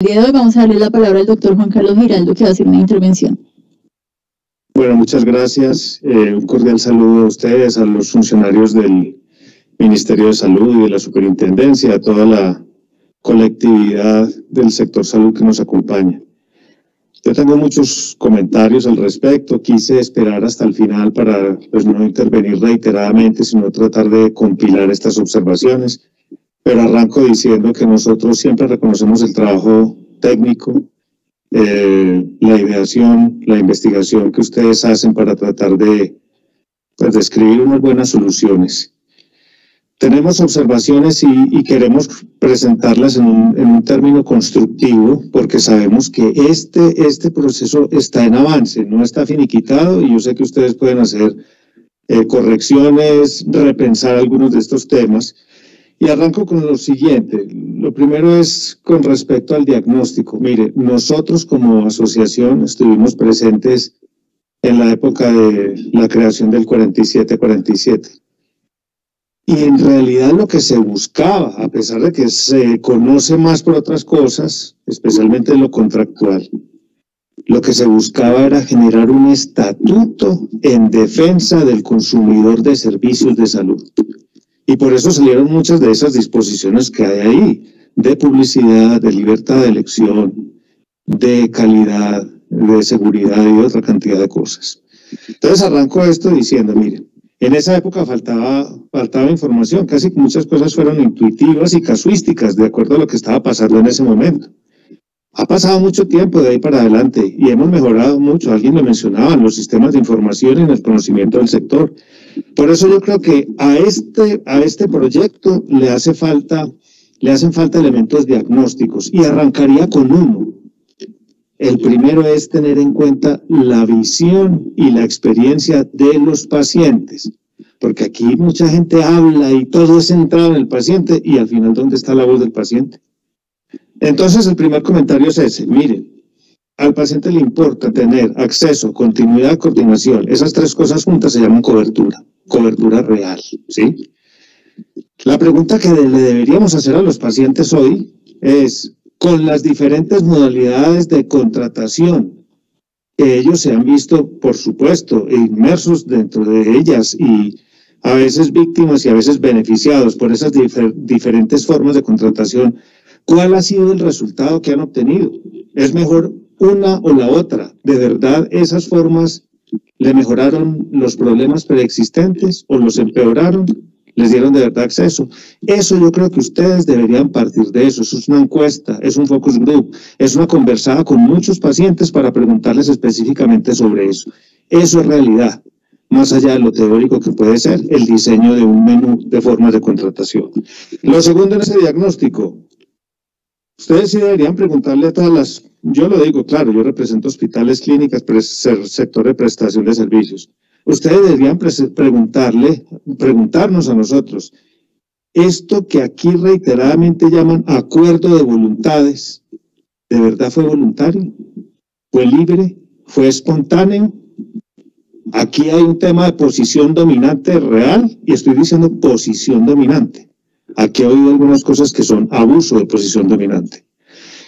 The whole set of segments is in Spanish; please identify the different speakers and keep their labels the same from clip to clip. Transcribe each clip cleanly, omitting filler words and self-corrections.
Speaker 1: El día de hoy vamos a darle la palabra al doctor Juan Carlos Giraldo, que va a hacer una intervención.
Speaker 2: Bueno, muchas gracias. Un cordial saludo a ustedes, a los funcionarios del Ministerio de Salud y de la Superintendencia, a toda la colectividad del sector salud que nos acompaña. Yo tengo muchos comentarios al respecto. Quise esperar hasta el final para no intervenir reiteradamente, sino tratar de compilar estas observaciones. Pero arranco diciendo que nosotros siempre reconocemos el trabajo técnico, la ideación, la investigación que ustedes hacen para tratar de escribir unas buenas soluciones. Tenemos observaciones y queremos presentarlas en un término constructivo, porque sabemos que este proceso está en avance, no está finiquitado, y yo sé que ustedes pueden hacer correcciones, repensar algunos de estos temas. Y arranco con lo siguiente. Lo primero es con respecto al diagnóstico. Mire, nosotros como asociación estuvimos presentes en la época de la creación del 47-47. Y en realidad lo que se buscaba, a pesar de que se conoce más por otras cosas, especialmente lo contractual, lo que se buscaba era generar un estatuto en defensa del consumidor de servicios de salud. Y por eso salieron muchas de esas disposiciones que hay ahí, de publicidad, de libertad de elección, de calidad, de seguridad y otra cantidad de cosas. Entonces arranco esto diciendo, miren, en esa época faltaba información, casi muchas cosas fueron intuitivas y casuísticas, de acuerdo a lo que estaba pasando en ese momento. Ha pasado mucho tiempo de ahí para adelante y hemos mejorado mucho. Alguien lo mencionaba, en los sistemas de información y en el conocimiento del sector. Por eso yo creo que a este proyecto le hacen falta elementos diagnósticos, y arrancaría con uno. El primero es tener en cuenta la visión y la experiencia de los pacientes, porque aquí mucha gente habla y todo es centrado en el paciente, y al final, ¿dónde está la voz del paciente? Entonces el primer comentario es ese. Miren, al paciente le importa tener acceso, continuidad, coordinación. Esas tres cosas juntas se llaman cobertura real, ¿sí? La pregunta que le deberíamos hacer a los pacientes hoy es, con las diferentes modalidades de contratación, que ellos se han visto, por supuesto, inmersos dentro de ellas, y a veces víctimas y a veces beneficiados por esas diferentes formas de contratación, ¿cuál ha sido el resultado que han obtenido? ¿Es mejor una o la otra? ¿De verdad esas formas le mejoraron los problemas preexistentes o los empeoraron? ¿Les dieron de verdad acceso? Eso yo creo que ustedes deberían partir de eso. Eso es una encuesta, es un focus group, es una conversada con muchos pacientes para preguntarles específicamente sobre eso. Eso es realidad, más allá de lo teórico que puede ser el diseño de un menú de formas de contratación. Lo segundo en ese diagnóstico, ustedes sí deberían preguntarle a todas las, yo lo digo claro, yo represento hospitales, clínicas, sector de prestación de servicios. Ustedes deberían preguntarnos a nosotros, esto que aquí reiteradamente llaman acuerdo de voluntades, ¿de verdad fue voluntario? ¿Fue libre? ¿Fue espontáneo? Aquí hay un tema de posición dominante real, y estoy diciendo posición dominante. Aquí he oído algunas cosas que son abuso de posición dominante.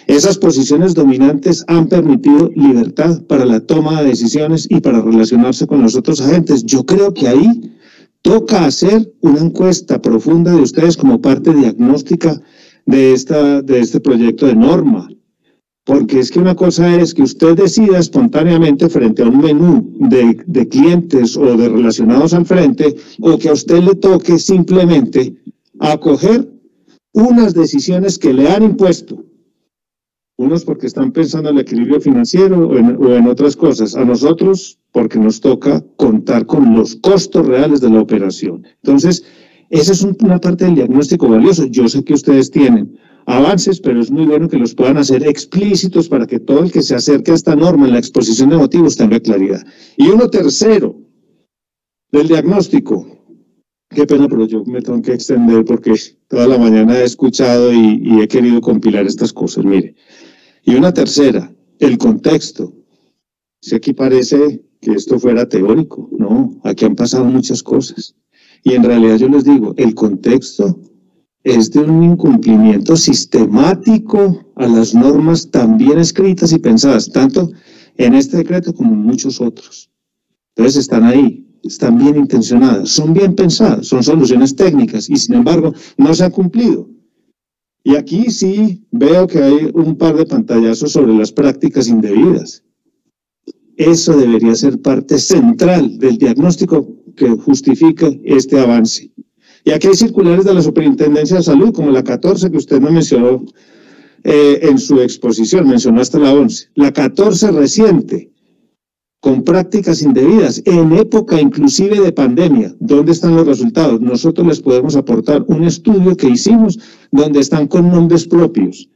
Speaker 2: Esas posiciones dominantes han permitido libertad para la toma de decisiones y para relacionarse con los otros agentes. Yo creo que ahí toca hacer una encuesta profunda de ustedes como parte diagnóstica de este proyecto de norma. Porque es que una cosa es que usted decida espontáneamente frente a un menú de clientes o de relacionados al frente, o que a usted le toque simplemente acoger unas decisiones que le han impuesto. Unos porque están pensando en el equilibrio financiero o en otras cosas. A nosotros porque nos toca contar con los costos reales de la operación. Entonces, esa es una parte del diagnóstico valioso. Yo sé que ustedes tienen avances, pero es muy bueno que los puedan hacer explícitos para que todo el que se acerque a esta norma en la exposición de motivos tenga claridad. Y uno tercero del diagnóstico. Qué pena, pero yo me tengo que extender porque toda la mañana he escuchado y he querido compilar estas cosas. Mire. Y una tercera, el contexto. Si aquí parece que esto fuera teórico, no, aquí han pasado muchas cosas. Y en realidad yo les digo, el contexto es de un incumplimiento sistemático a las normas tan bien escritas y pensadas, tanto en este decreto como en muchos otros. Entonces están ahí, están bien intencionadas, son bien pensadas, son soluciones técnicas y sin embargo no se han cumplido. Y aquí sí veo que hay un par de pantallazos sobre las prácticas indebidas. Eso debería ser parte central del diagnóstico que justifica este avance. Y aquí hay circulares de la Superintendencia de Salud, como la 14 que usted no mencionó en su exposición, mencionó hasta la 11. La 14 reciente, con prácticas indebidas, en época inclusive de pandemia. ¿Dónde están los resultados? Nosotros les podemos aportar un estudio que hicimos donde están con nombres propios.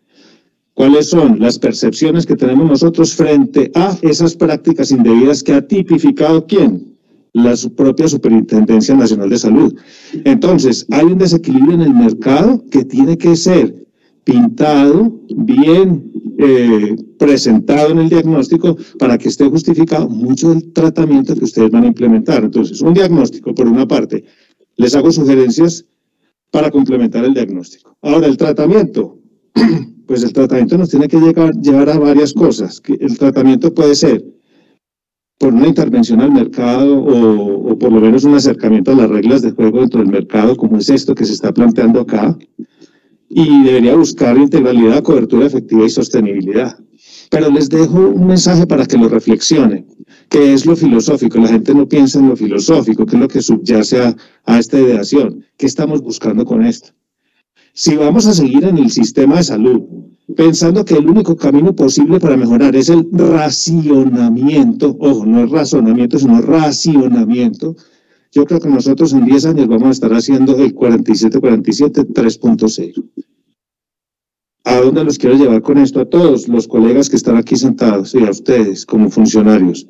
Speaker 2: ¿Cuáles son las percepciones que tenemos nosotros frente a esas prácticas indebidas que ha tipificado quién? La propia Superintendencia Nacional de Salud. Entonces, hay un desequilibrio en el mercado que tiene que ser pintado, bien presentado en el diagnóstico para que esté justificado mucho del tratamiento que ustedes van a implementar. Entonces, un diagnóstico, por una parte, les hago sugerencias para complementar el diagnóstico. Ahora, el tratamiento, pues el tratamiento nos tiene que llevar a varias cosas. El tratamiento puede ser por una intervención al mercado o por lo menos un acercamiento a las reglas de juego dentro del mercado, como es esto que se está planteando acá, y debería buscar integralidad, cobertura efectiva y sostenibilidad. Pero les dejo un mensaje para que lo reflexionen, que es lo filosófico. La gente no piensa en lo filosófico, que es lo que subyace a esta ideación. ¿Qué estamos buscando con esto? Si vamos a seguir en el sistema de salud, pensando que el único camino posible para mejorar es el racionamiento, ojo, no es razonamiento, sino racionamiento, yo creo que nosotros en 10 años vamos a estar haciendo el 47-47 3.0. ¿A dónde los quiero llevar con esto? A todos los colegas que están aquí sentados y a ustedes como funcionarios.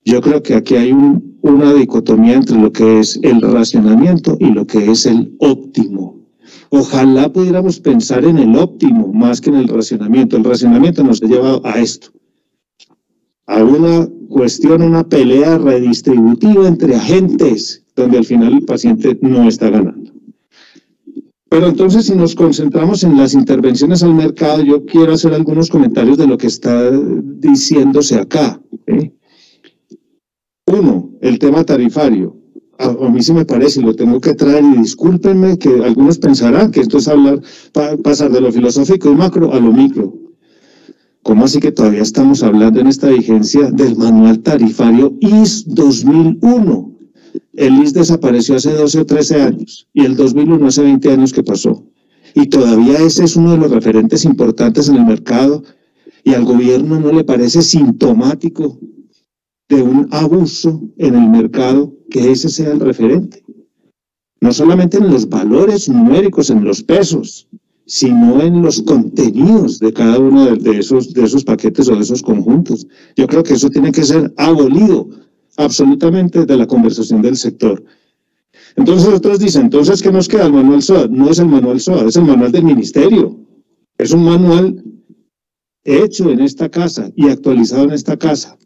Speaker 2: Yo creo que aquí hay una dicotomía entre lo que es el racionamiento y lo que es el óptimo. Ojalá pudiéramos pensar en el óptimo más que en el racionamiento. El racionamiento nos ha llevado a esto, a una cuestión, una pelea redistributiva entre agentes, donde al final el paciente no está ganando. Pero entonces, si nos concentramos en las intervenciones al mercado, yo quiero hacer algunos comentarios de lo que está diciéndose acá. Uno, el tema tarifario. A mí sí me parece, y lo tengo que traer, y discúlpenme que algunos pensarán que esto es pasar de lo filosófico y macro a lo micro. ¿Cómo así que todavía estamos hablando en esta vigencia del manual tarifario IS 2001? El IS desapareció hace 12 o 13 años, y el 2001 hace 20 años que pasó. Y todavía ese es uno de los referentes importantes en el mercado, y al gobierno no le parece sintomático de un abuso en el mercado que ese sea el referente. No solamente en los valores numéricos, en los pesos, sino en los contenidos de cada uno de esos paquetes o de esos conjuntos. Yo creo que eso tiene que ser abolido absolutamente de la conversación del sector. Entonces otros dicen, entonces ¿qué nos queda? El manual SOA. No es el manual SOA, es el manual del ministerio. Es un manual hecho en esta casa y actualizado en esta casa.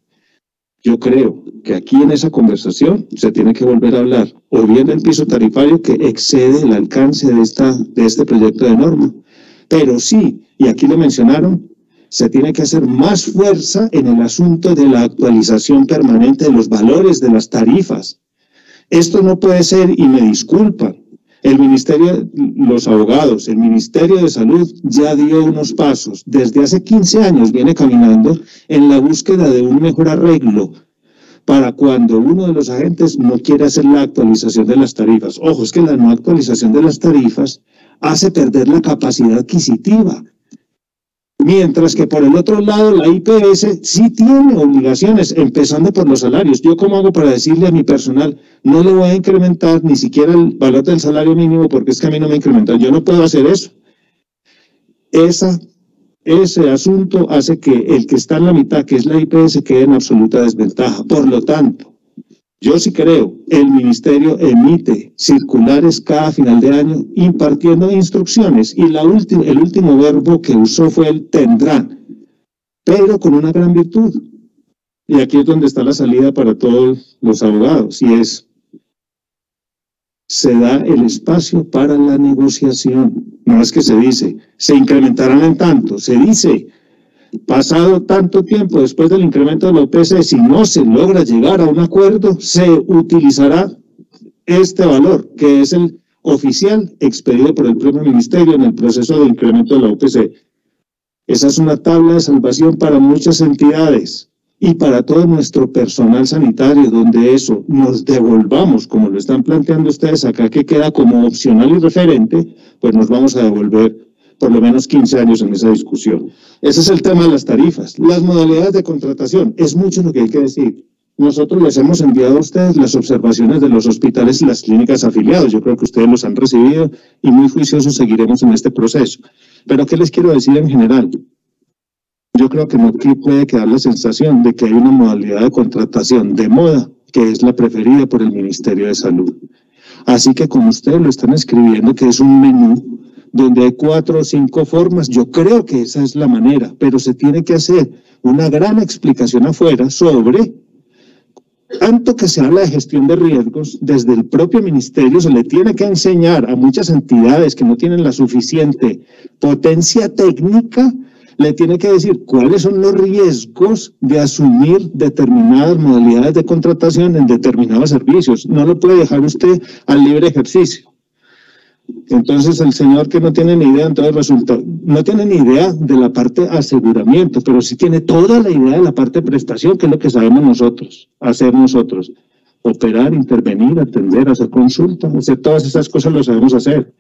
Speaker 2: Yo creo que aquí en esa conversación se tiene que volver a hablar o bien del piso tarifario que excede el alcance de este proyecto de norma, pero sí, y aquí lo mencionaron, se tiene que hacer más fuerza en el asunto de la actualización permanente de los valores de las tarifas. Esto no puede ser, y me disculpan, el Ministerio, los abogados, el Ministerio de Salud ya dio unos pasos. Desde hace 15 años viene caminando en la búsqueda de un mejor arreglo para cuando uno de los agentes no quiere hacer la actualización de las tarifas. Ojo, es que la no actualización de las tarifas hace perder la capacidad adquisitiva. Mientras que por el otro lado la IPS sí tiene obligaciones, empezando por los salarios. ¿Yo cómo hago para decirle a mi personal, no le voy a incrementar ni siquiera el valor del salario mínimo porque es que a mí no me incrementan? Yo no puedo hacer eso. Ese asunto hace que el que está en la mitad, que es la IPS, quede en absoluta desventaja. Por lo tanto, yo sí creo, el ministerio emite circulares cada final de año impartiendo instrucciones y el último verbo que usó fue el tendrán, pero con una gran virtud. Y aquí es donde está la salida para todos los abogados, y es se da el espacio para la negociación. No es que se dice, se incrementarán en tanto, se dice, pasado tanto tiempo después del incremento de la OPC, si no se logra llegar a un acuerdo, se utilizará este valor, que es el oficial expedido por el propio ministerio en el proceso de incremento de la OPC. Esa es una tabla de salvación para muchas entidades y para todo nuestro personal sanitario, donde eso nos devolvamos, como lo están planteando ustedes acá, que queda como opcional y referente, pues nos vamos a devolver por lo menos 15 años en esa discusión. Ese es el tema de las tarifas. Las modalidades de contratación, es mucho lo que hay que decir. Nosotros les hemos enviado a ustedes las observaciones de los hospitales y las clínicas afiliados. Yo creo que ustedes los han recibido y muy juiciosos seguiremos en este proceso. Pero ¿qué les quiero decir en general? Yo creo que no puede quedar la sensación de que hay una modalidad de contratación de moda que es la preferida por el Ministerio de Salud. Así que como ustedes lo están escribiendo, que es un menú donde hay 4 o 5 formas, yo creo que esa es la manera, pero se tiene que hacer una gran explicación afuera sobre, tanto que se habla de gestión de riesgos, desde el propio ministerio se le tiene que enseñar a muchas entidades que no tienen la suficiente potencia técnica, le tiene que decir cuáles son los riesgos de asumir determinadas modalidades de contratación en determinados servicios. No lo puede dejar usted al libre ejercicio. Entonces el señor que no tiene ni idea, entonces resulta, no tiene ni idea de la parte aseguramiento, pero sí tiene toda la idea de la parte de prestación, que es lo que sabemos nosotros, hacer nosotros. Operar, intervenir, atender, hacer consulta, hacer todas esas cosas lo sabemos hacer.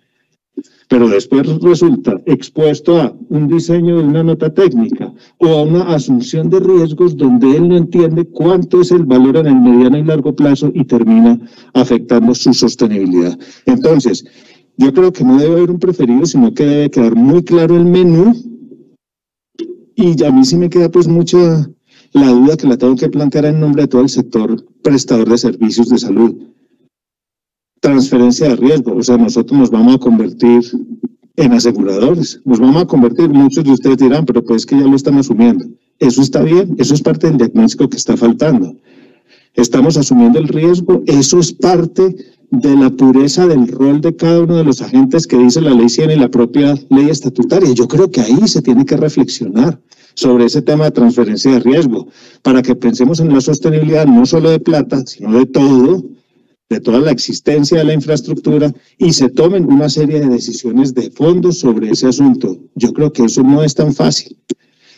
Speaker 2: Pero después resulta expuesto a un diseño de una nota técnica o a una asunción de riesgos donde él no entiende cuánto es el valor en el mediano y largo plazo y termina afectando su sostenibilidad. Entonces, yo creo que no debe haber un preferido, sino que debe quedar muy claro el menú, y a mí sí me queda pues mucha la duda que la tengo que plantear en nombre de todo el sector prestador de servicios de salud. Transferencia de riesgo, o sea, nosotros nos vamos a convertir en aseguradores, nos vamos a convertir, muchos de ustedes dirán, pero pues que ya lo están asumiendo. Eso está bien, eso es parte del diagnóstico que está faltando. Estamos asumiendo el riesgo, eso es parte de la pureza del rol de cada uno de los agentes que dice la ley 100 y la propia ley estatutaria. Yo creo que ahí se tiene que reflexionar sobre ese tema de transferencia de riesgo, para que pensemos en la sostenibilidad no solo de plata, sino de todo, de toda la existencia de la infraestructura, y se tomen una serie de decisiones de fondo sobre ese asunto. Yo creo que eso no es tan fácil,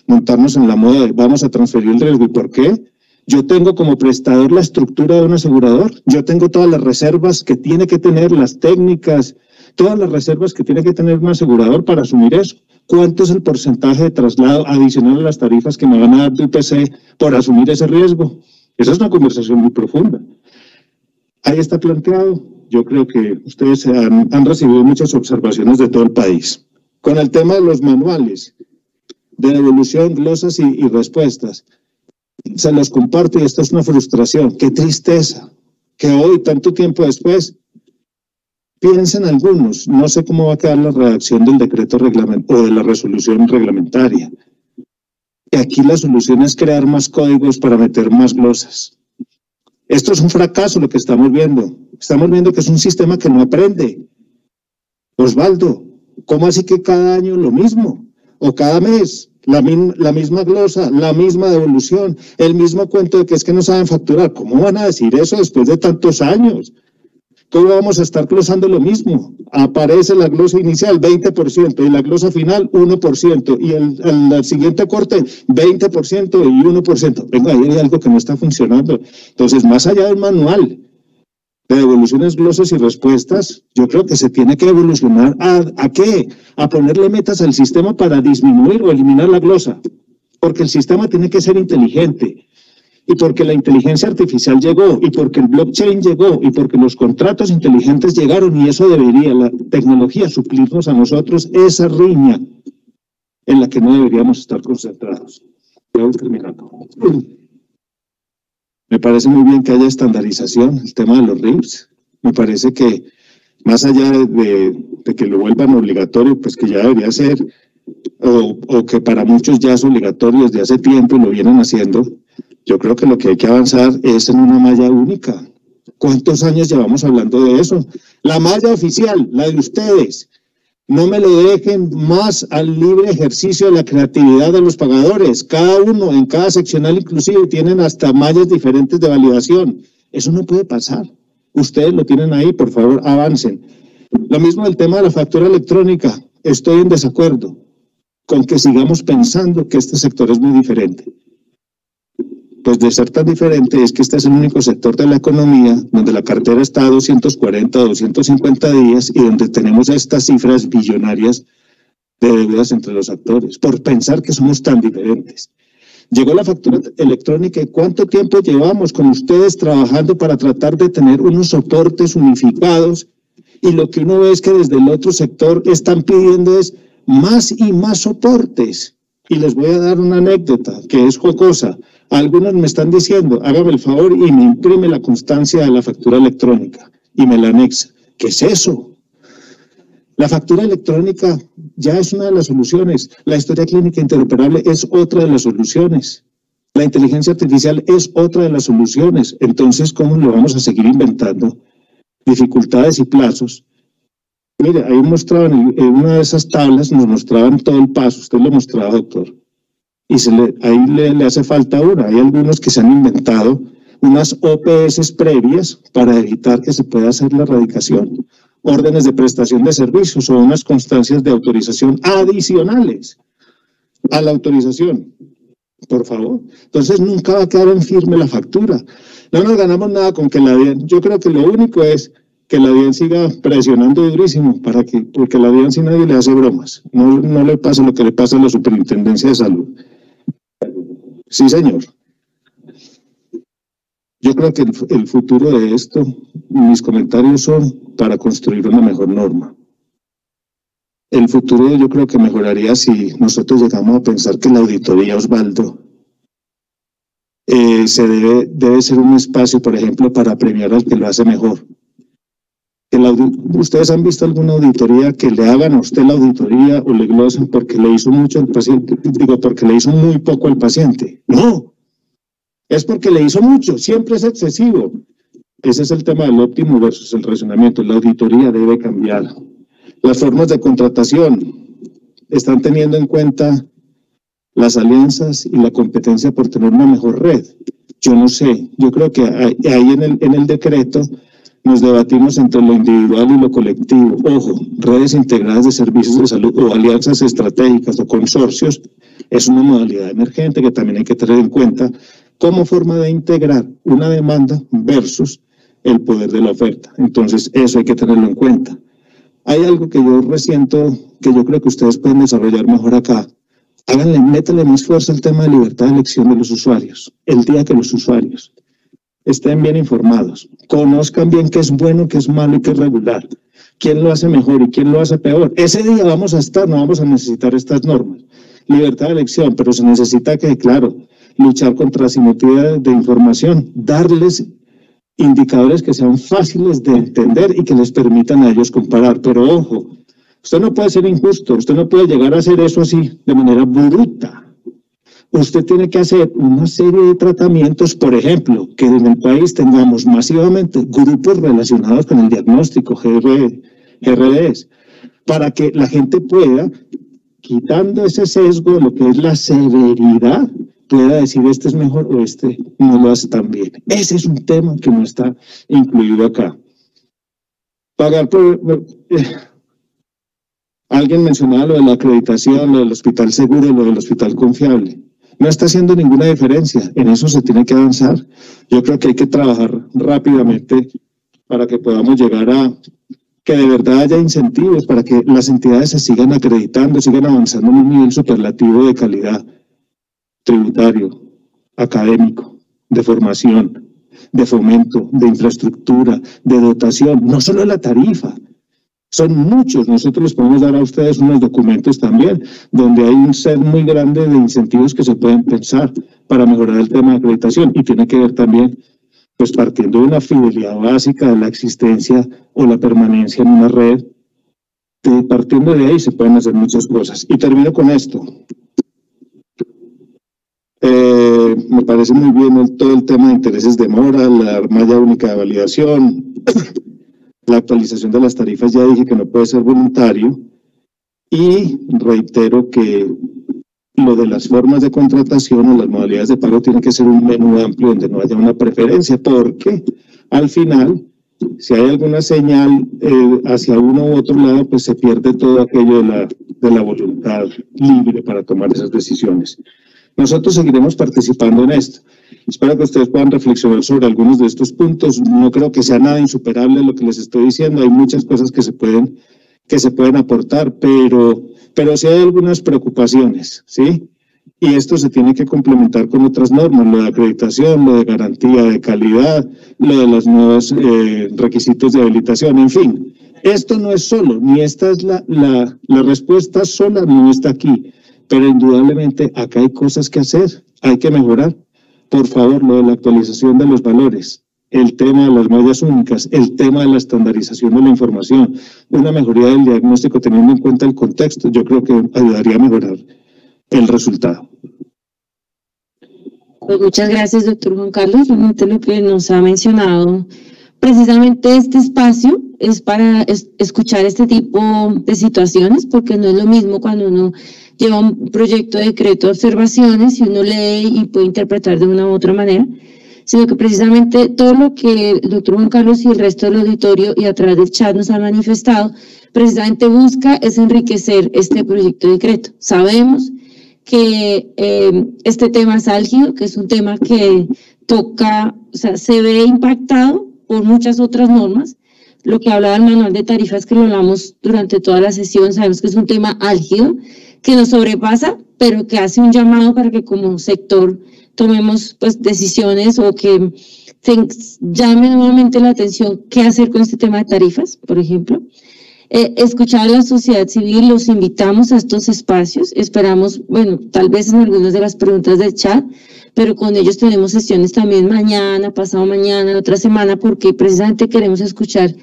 Speaker 2: montarnos en la moda de vamos a transferir el riesgo. ¿Y por qué? Yo tengo como prestador la estructura de un asegurador, yo tengo todas las reservas que tiene que tener, las técnicas, todas las reservas que tiene que tener un asegurador para asumir eso. ¿Cuánto es el porcentaje de traslado adicional a las tarifas que me van a dar de UPC por asumir ese riesgo? Esa es una conversación muy profunda. Ahí está planteado. Yo creo que ustedes han recibido muchas observaciones de todo el país. Con el tema de los manuales de devolución, glosas y respuestas, se los comparto y esta es una frustración. Qué tristeza que hoy, tanto tiempo después, piensen algunos, no sé cómo va a quedar la redacción del decreto reglamentario o de la resolución reglamentaria, que aquí la solución es crear más códigos para meter más glosas. Esto es un fracaso lo que estamos viendo. Estamos viendo que es un sistema que no aprende. Osvaldo, ¿cómo así que cada año lo mismo? O cada mes, la misma glosa, la misma devolución, el mismo cuento de que es que no saben facturar. ¿Cómo van a decir eso después de tantos años? ¿Cómo vamos a estar glosando lo mismo? Aparece la glosa inicial 20% y la glosa final 1% y el siguiente corte 20% y 1%. Venga, ahí hay algo que no está funcionando. Entonces, más allá del manual de devoluciones, glosas y respuestas, yo creo que se tiene que evolucionar ¿a qué? A ponerle metas al sistema para disminuir o eliminar la glosa, porque el sistema tiene que ser inteligente. Y porque la inteligencia artificial llegó, y porque el blockchain llegó, y porque los contratos inteligentes llegaron, y eso debería, la tecnología, suplirnos a nosotros esa riña en la que no deberíamos estar concentrados. Voy terminando. Me parece muy bien que haya estandarización, el tema de los RIPs. Me parece que, más allá de que lo vuelvan obligatorio, pues que ya debería ser, o que para muchos ya es obligatorio desde hace tiempo y lo vienen haciendo. Yo creo que lo que hay que avanzar es en una malla única. ¿Cuántos años llevamos hablando de eso? La malla oficial, la de ustedes. No me lo dejen más al libre ejercicio de la creatividad de los pagadores. Cada uno, en cada seccional inclusive, tienen hasta mallas diferentes de validación. Eso no puede pasar. Ustedes lo tienen ahí, por favor, avancen. Lo mismo del tema de la factura electrónica. Estoy en desacuerdo con que sigamos pensando que este sector es muy diferente. Pues de ser tan diferente es que este es el único sector de la economía donde la cartera está a 240, 250 días y donde tenemos estas cifras billonarias de deudas entre los actores, por pensar que somos tan diferentes. Llegó la factura electrónica y ¿cuánto tiempo llevamos con ustedes trabajando para tratar de tener unos soportes unificados? Y lo que uno ve es que desde el otro sector están pidiendo es más y más soportes. Y les voy a dar una anécdota que es jocosa. Algunos me están diciendo, hágame el favor y me imprime la constancia de la factura electrónica y me la anexa. ¿Qué es eso? La factura electrónica ya es una de las soluciones. La historia clínica interoperable es otra de las soluciones. La inteligencia artificial es otra de las soluciones. Entonces, ¿cómo lo vamos a seguir inventando? Dificultades y plazos. Mire, ahí mostraban, en una de esas tablas nos mostraban todo el paso. Usted lo mostraba, doctor. Y ahí le hace falta una. Hay algunos que se han inventado unas OPS previas para evitar que se pueda hacer la erradicación, órdenes de prestación de servicios o unas constancias de autorización adicionales a la autorización, por favor. Entonces nunca va a quedar en firme la factura. No nos ganamos nada con que la DIAN, yo creo que lo único es que la DIAN siga presionando durísimo porque la DIAN si nadie le hace bromas, no le pasa lo que le pasa a la Superintendencia de Salud. Sí, señor. Yo creo que el futuro de esto, mis comentarios son para construir una mejor norma. El futuro yo creo que mejoraría si nosotros llegamos a pensar que la auditoría, Osvaldo, debe ser un espacio, por ejemplo, para premiar al que lo hace mejor. ¿Ustedes han visto alguna auditoría que le hagan a usted la auditoría o le glosen porque le hizo mucho al paciente? Digo, porque le hizo muy poco al paciente. No, es porque le hizo mucho, siempre es excesivo. Ese es el tema del óptimo versus el razonamiento. La auditoría debe cambiar. Las formas de contratación están teniendo en cuenta las alianzas y la competencia por tener una mejor red. Yo no sé, yo creo que ahí en el decreto nos debatimos entre lo individual y lo colectivo. Ojo, redes integradas de servicios de salud o alianzas estratégicas o consorcios es una modalidad emergente que también hay que tener en cuenta como forma de integrar una demanda versus el poder de la oferta. Entonces, eso hay que tenerlo en cuenta. Hay algo que yo resiento, que yo creo que ustedes pueden desarrollar mejor acá. Métanle más fuerza al tema de libertad de elección de los usuarios. El día que los usuarios estén bien informados, conozcan bien qué es bueno, qué es malo y qué es regular, quién lo hace mejor y quién lo hace peor. Ese día no vamos a necesitar estas normas. Libertad de elección, pero se necesita que, claro, luchar contra la asimetría de información, darles indicadores que sean fáciles de entender y que les permitan a ellos comparar. Pero ojo, usted no puede ser injusto, usted no puede llegar a hacer eso así de manera bruta. Usted tiene que hacer una serie de tratamientos, por ejemplo, que en el país tengamos masivamente grupos relacionados con el diagnóstico, GRDs, para que la gente pueda, quitando ese sesgo, lo que es la severidad, pueda decir este es mejor o este no lo hace tan bien. Ese es un tema que no está incluido acá. Pagar por... alguien mencionaba lo de la acreditación, lo del hospital seguro, lo del hospital confiable. No está haciendo ninguna diferencia, en eso se tiene que avanzar. Yo creo que hay que trabajar rápidamente para que podamos llegar a que de verdad haya incentivos para que las entidades se sigan acreditando, sigan avanzando en un nivel superlativo de calidad tributario, académico, de formación, de fomento, de infraestructura, de dotación, no solo la tarifa. Son muchos, nosotros les podemos dar a ustedes unos documentos también, donde hay un set muy grande de incentivos que se pueden pensar para mejorar el tema de acreditación y tiene que ver también, pues partiendo de una fidelidad básica de la existencia o la permanencia en una red, partiendo de ahí se pueden hacer muchas cosas. Y termino con esto. Me parece muy bien todo el tema de intereses de mora, la malla única de validación. La actualización de las tarifas ya dije que no puede ser voluntario, y reitero que lo de las formas de contratación o las modalidades de pago tiene que ser un menú amplio donde no haya una preferencia, porque al final, si hay alguna señal hacia uno u otro lado, pues se pierde todo aquello de la voluntad libre para tomar esas decisiones. Nosotros seguiremos participando en esto. Espero que ustedes puedan reflexionar sobre algunos de estos puntos. No creo que sea nada insuperable lo que les estoy diciendo. Hay muchas cosas que se pueden aportar, pero sí hay algunas preocupaciones, ¿sí? Y esto se tiene que complementar con otras normas, lo de acreditación, lo de garantía de calidad, lo de los nuevos requisitos de habilitación, en fin. Esto no es solo, ni esta es la respuesta sola, no está aquí, pero indudablemente acá hay cosas que hacer, hay que mejorar. Por favor, lo de la actualización de los valores, el tema de las mallas únicas, el tema de la estandarización de la información, una mejoría del diagnóstico teniendo en cuenta el contexto, yo creo que ayudaría a mejorar el resultado.
Speaker 3: Pues muchas gracias, doctor Juan Carlos. Realmente lo que nos ha mencionado, precisamente este espacio es para escuchar este tipo de situaciones, porque no es lo mismo cuando uno lleva un proyecto de decreto de observaciones y uno lee y puede interpretar de una u otra manera, sino que precisamente todo lo que el doctor Juan Carlos y el resto del auditorio y a través del chat nos han manifestado, precisamente busca es enriquecer este proyecto de decreto. Sabemos que este tema es álgido, que es un tema que toca, o sea, se ve impactado por muchas otras normas. Lo que hablaba el manual de tarifas, que lo hablamos durante toda la sesión, sabemos que es un tema álgido, que nos sobrepasa, pero que hace un llamado para que como sector tomemos pues decisiones o que llame nuevamente la atención qué hacer con este tema de tarifas, por ejemplo. Escuchar a la sociedad civil, los invitamos a estos espacios, esperamos, bueno, tal vez en algunas de las preguntas del chat, pero con ellos tenemos sesiones también mañana, pasado mañana, otra semana, porque precisamente queremos escuchar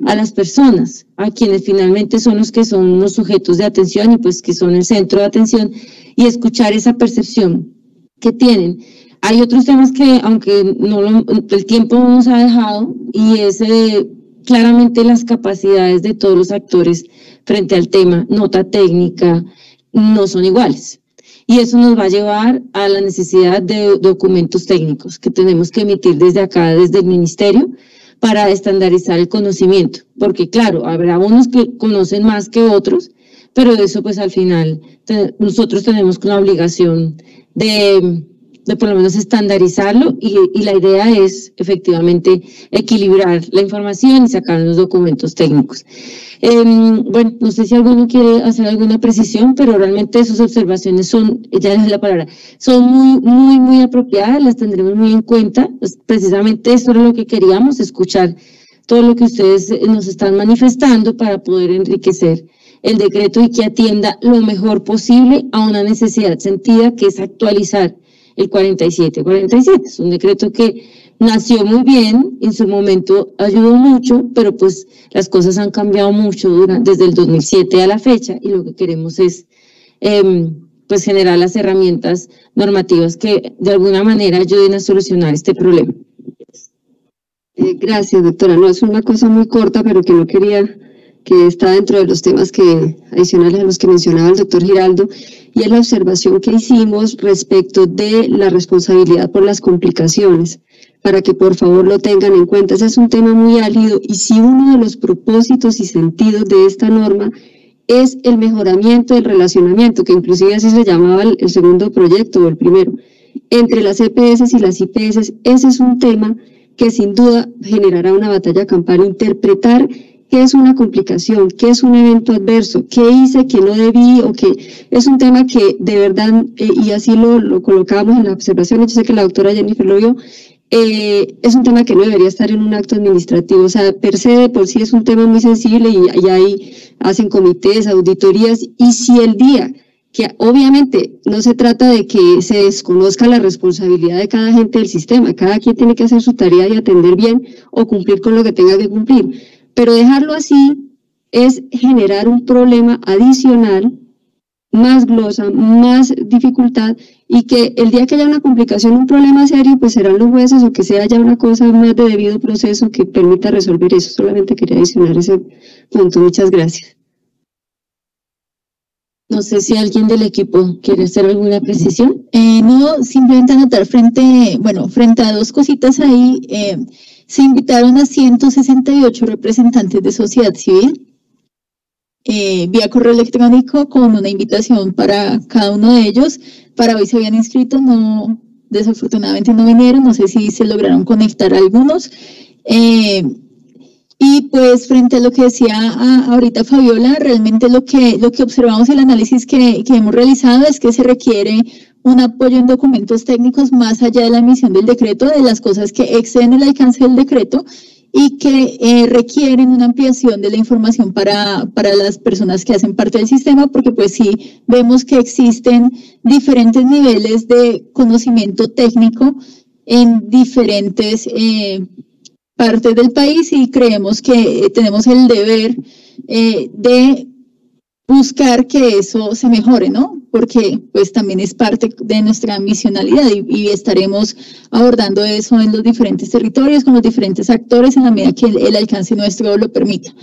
Speaker 3: a las personas, a quienes finalmente son los que son los sujetos de atención y pues que son el centro de atención, y escuchar esa percepción que tienen. Hay otros temas que, aunque el tiempo no nos ha dejado, y es claramente las capacidades de todos los actores frente al tema, nota técnica, no son iguales. Y eso nos va a llevar a la necesidad de documentos técnicos que tenemos que emitir desde acá, desde el ministerio, para estandarizar el conocimiento. Porque claro, habrá unos que conocen más que otros, pero eso pues al final nosotros tenemos la obligación de por lo menos estandarizarlo, y la idea es efectivamente equilibrar la información y sacar los documentos técnicos. Bueno, no sé si alguno quiere hacer alguna precisión, pero realmente sus observaciones son, ya es la palabra, son muy apropiadas, las tendremos muy en cuenta. Pues precisamente esto era lo que queríamos, escuchar todo lo que ustedes nos están manifestando para poder enriquecer el decreto y que atienda lo mejor posible a una necesidad sentida, que es actualizar el 4747. Es un decreto que nació muy bien, en su momento ayudó mucho, pero pues las cosas han cambiado mucho desde el 2007 a la fecha, y lo que queremos es pues generar las herramientas normativas que de alguna manera ayuden a solucionar este problema.
Speaker 4: Gracias, doctora. No, es una cosa muy corta, pero que no quería, que está dentro de los temas adicionales a los que mencionaba el doctor Giraldo, y es la observación que hicimos respecto de la responsabilidad por las complicaciones, para que por favor lo tengan en cuenta. Ese es un tema muy álgido, y si uno de los propósitos y sentidos de esta norma es el mejoramiento del relacionamiento, que inclusive así se llamaba el segundo proyecto o el primero, entre las EPS y las IPS, ese es un tema que sin duda generará una batalla campal. Interpretar qué es una complicación, qué es un evento adverso, qué hice, qué no debí, o qué es un tema que de verdad, y así lo colocamos en la observación, yo sé que la doctora Jennifer lo vio, es un tema que no debería estar en un acto administrativo. O sea, per se de por sí es un tema muy sensible, y ahí hacen comités, auditorías, y si el día que obviamente no se trata de que se desconozca la responsabilidad de cada agente del sistema, cada quien tiene que hacer su tarea y atender bien o cumplir con lo que tenga que cumplir, pero dejarlo así es generar un problema adicional, más glosa, más dificultad, y que el día que haya una complicación, un problema serio, pues serán los jueces o que sea ya una cosa más de debido proceso que permita resolver eso. Solamente quería adicionar ese punto. Muchas gracias.
Speaker 3: No sé si alguien del equipo quiere hacer alguna precisión.
Speaker 1: No, simplemente anotar frente a dos cositas ahí, se invitaron a 168 representantes de sociedad civil, vía correo electrónico con una invitación para cada uno de ellos. Para hoy se habían inscrito, no, desafortunadamente no vinieron, no sé si se lograron conectar algunos. Y pues frente a lo que decía ahorita Fabiola, realmente lo que observamos, el análisis que hemos realizado es que se requiere un apoyo en documentos técnicos más allá de la emisión del decreto, de las cosas que exceden el alcance del decreto y que requieren una ampliación de la información para las personas que hacen parte del sistema, porque pues sí vemos que existen diferentes niveles de conocimiento técnico en diferentes partes del país, y creemos que tenemos el deber de buscar que eso se mejore, ¿no? Porque pues también es parte de nuestra misionalidad y estaremos abordando eso en los diferentes territorios con los diferentes actores en la medida que el alcance nuestro lo permita.